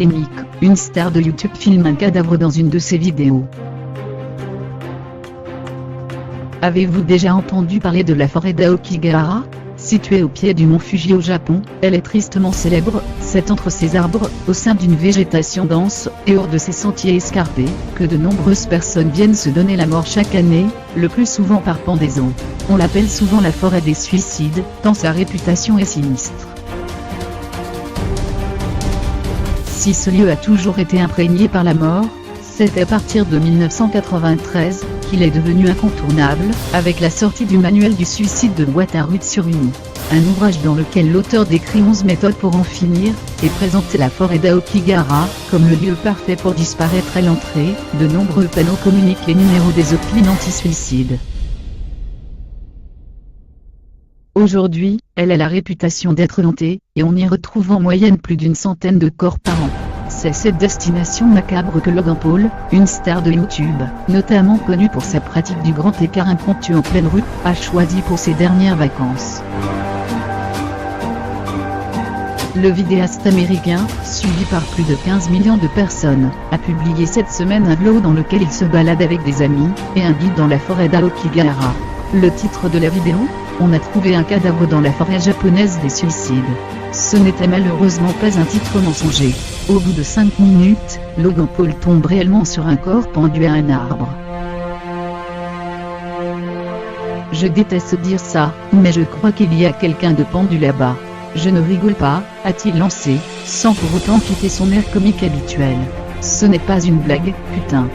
Polémique, une star de YouTube filme un cadavre dans une de ses vidéos. Avez-vous déjà entendu parler de la forêt d'Aokigahara ? Située au pied du mont Fuji au Japon, elle est tristement célèbre, c'est entre ses arbres, au sein d'une végétation dense, et hors de ses sentiers escarpés, que de nombreuses personnes viennent se donner la mort chaque année, le plus souvent par pendaison. On l'appelle souvent la forêt des suicides, tant sa réputation est sinistre. Si ce lieu a toujours été imprégné par la mort, c'est à partir de 1993 qu'il est devenu incontournable, avec la sortie du manuel du suicide de Wataru Tsurumi. Un ouvrage dans lequel l'auteur décrit 11 méthodes pour en finir, et présente la forêt d'Aokigahara comme le lieu parfait pour disparaître à l'entrée. De nombreux panneaux communiquent les numéros des hotlines anti-suicide. Aujourd'hui, elle a la réputation d'être hantée, et on y retrouve en moyenne plus d'une centaine de corps par an. C'est cette destination macabre que Logan Paul, une star de YouTube, notamment connue pour sa pratique du grand écart impromptu en pleine rue, a choisi pour ses dernières vacances. Le vidéaste américain, suivi par plus de 15 millions de personnes, a publié cette semaine un vlog dans lequel il se balade avec des amis, et un guide dans la forêt d'Aokigahara. Le titre de la vidéo ? On a trouvé un cadavre dans la forêt japonaise des suicides. Ce n'était malheureusement pas un titre mensonger. Au bout de 5 minutes, Logan Paul tombe réellement sur un corps pendu à un arbre. Je déteste dire ça, mais je crois qu'il y a quelqu'un de pendu là-bas. Je ne rigole pas, a-t-il lancé, sans pour autant quitter son air comique habituel. Ce n'est pas une blague, putain.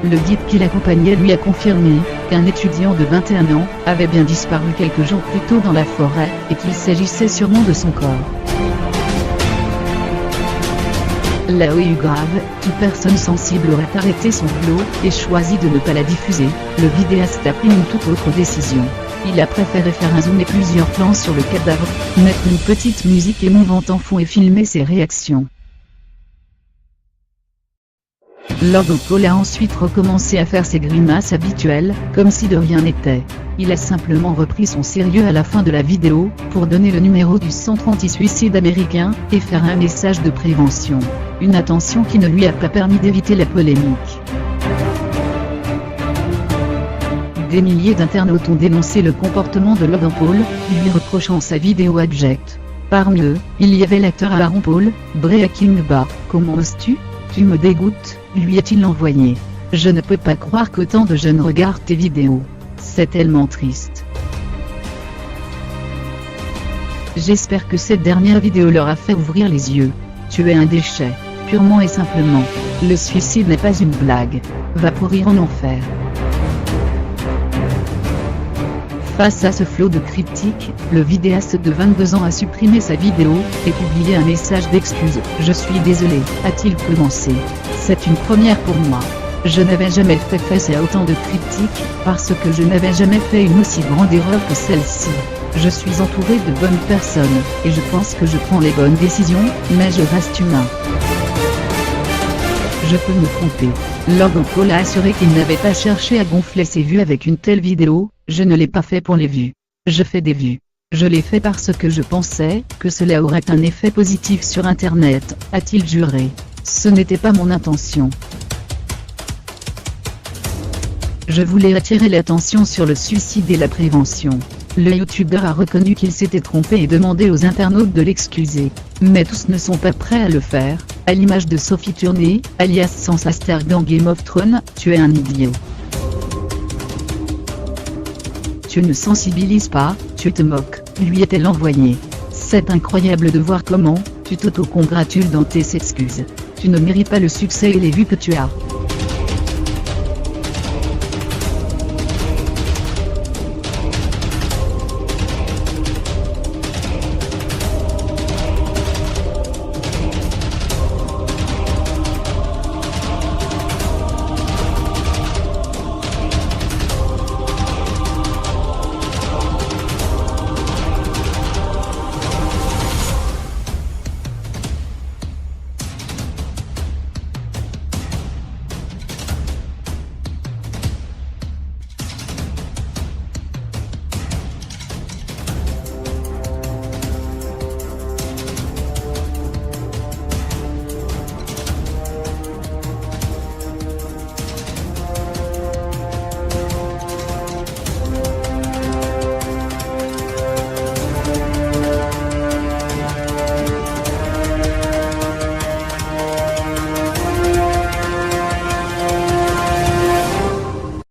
Le guide qui l'accompagnait lui a confirmé qu'un étudiant de 21 ans avait bien disparu quelques jours plus tôt dans la forêt, et qu'il s'agissait sûrement de son corps. Là où il grave, toute personne sensible aurait arrêté son vlog et choisi de ne pas la diffuser. Le vidéaste a pris une toute autre décision. Il a préféré faire un zoom et plusieurs plans sur le cadavre, mettre une petite musique émouvante en fond et filmer ses réactions. Logan Paul a ensuite recommencé à faire ses grimaces habituelles, comme si de rien n'était. Il a simplement repris son sérieux à la fin de la vidéo, pour donner le numéro du centre anti-suicide américain, et faire un message de prévention. Une attention qui ne lui a pas permis d'éviter la polémique. Des milliers d'internautes ont dénoncé le comportement de Logan Paul, lui reprochant sa vidéo abjecte. Parmi eux, il y avait l'acteur Aaron Paul, Brea Kingba. Comment oses-tu ? Tu me dégoûtes, lui a-t-il envoyé. Je ne peux pas croire qu'autant de jeunes regardent tes vidéos. C'est tellement triste. J'espère que cette dernière vidéo leur a fait ouvrir les yeux. Tu es un déchet, purement et simplement. Le suicide n'est pas une blague. Va pourrir en enfer. Face à ce flot de critiques, le vidéaste de 22 ans a supprimé sa vidéo, et publié un message d'excuse. « Je suis désolé », a-t-il commencé. « C'est une première pour moi. Je n'avais jamais fait face à autant de critiques, parce que je n'avais jamais fait une aussi grande erreur que celle-ci. Je suis entouré de bonnes personnes, et je pense que je prends les bonnes décisions, mais je reste humain. Je peux me tromper. » Logan Paul a assuré qu'il n'avait pas cherché à gonfler ses vues avec une telle vidéo. « Je ne l'ai pas fait pour les vues. Je fais des vues. Je l'ai fait parce que je pensais que cela aurait un effet positif sur Internet », a-t-il juré. « Ce n'était pas mon intention. Je voulais attirer l'attention sur le suicide et la prévention. » Le youtubeur a reconnu qu'il s'était trompé et demandé aux internautes de l'excuser. Mais tous ne sont pas prêts à le faire, à l'image de Sophie Turner, alias Sansa Stark dans Game of Thrones. « Tu es un idiot. Tu ne sensibilises pas, tu te moques », lui a-t-elle envoyé. C'est incroyable de voir comment tu t'auto-congratules dans tes excuses. Tu ne mérites pas le succès et les vues que tu as.